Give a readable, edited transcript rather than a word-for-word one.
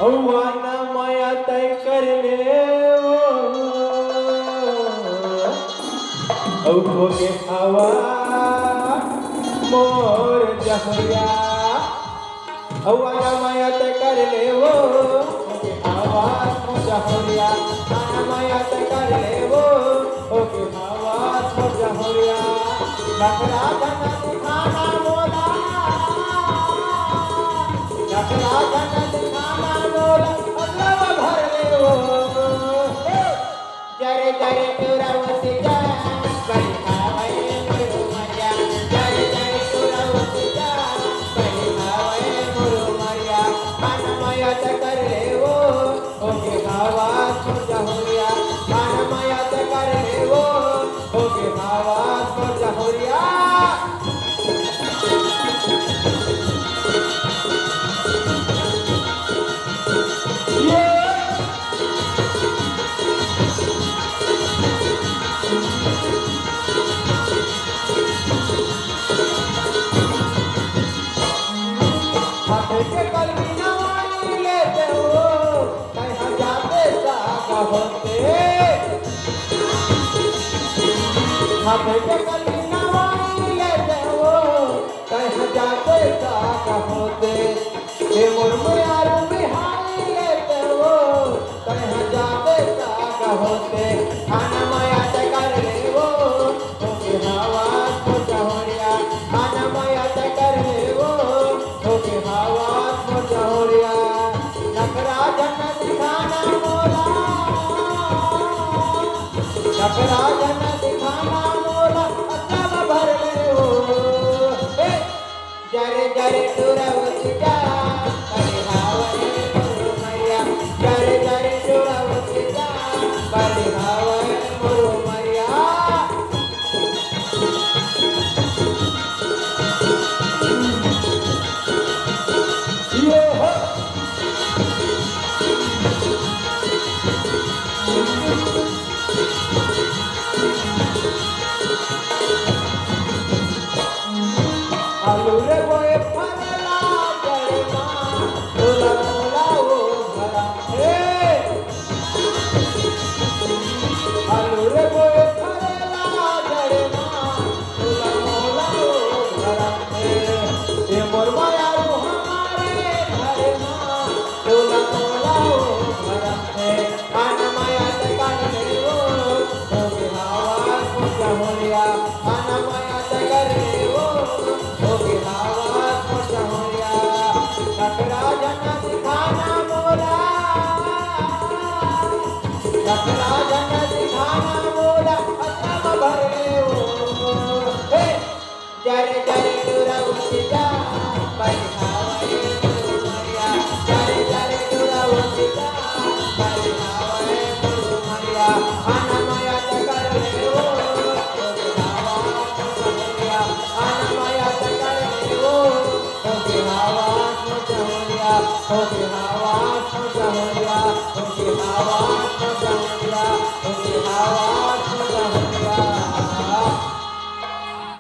अव्वाना माया तय कर ले औठो के हवा मोर जहरिया अव्वाना माया तय कर ले वो के हवा मोर जहरिया आना माया तय कर ले वो के हवा मोर जहरिया नखरा जन दिखाना मोला नखरा जन दिखाना मोला अल्लाह भर ले वो जरे जरे तुरावती जा बड़ी खावे मुरु मरिया जरे जरे तुरावती जा बड़ी खावे मुरु मरिया मन माया कर ले वो ओके खावा छोड़ होरिया मन माया कर ले वो ओके खावा छोड़ होरिया के कलमी नवाई लेते हो कहीं जाते सागा होते हाथे के कलमी नवाई लेते हो कहीं जाते सागा होते हे मुरमुयारू बिहारी लेते हो कहीं जाते सागा होते आना माया कर ले वो ओके हवा को चहोरिया आना माया कर ले वो ओके हवा जहोरिया नखरा जन दिखाना मोला नखरा जन दिखाना मोला अतब भर ले हो जरे जरे तुरावती जा बड़ी हावे मुरु मरिया जरे जरे तुरावती जा बड़ी हावे मुरु मरिया आलू रे बोए फरला जड़े मां तोला मोला वो भरा हे आलू रे बोए फरला जड़े मां तोला मोला वो भरा हे ये मोर माया रू हमारे घरे मां तोला मोला वो भरा हे आना माया कर ले वो ओके हवा को जहोरिया आना माया कर ले वो ओके हवा को जहोरिया नखरा जन दिखाना मोला नखरा जन दिखाना मोला अतब भर ले वो जरे जरे तुरावती जा बड़ी खावे मुरु मरिया जरे जरे तुरावती जा बड़ी खावे मुरु मरिया आना माया कर ले वो ओके हवा को जहोरिया आना माया कर ले वो ओके हवा को जहोरिया ओके हवा को जहोरिया ओके हवा को जहोरिया ओके हवा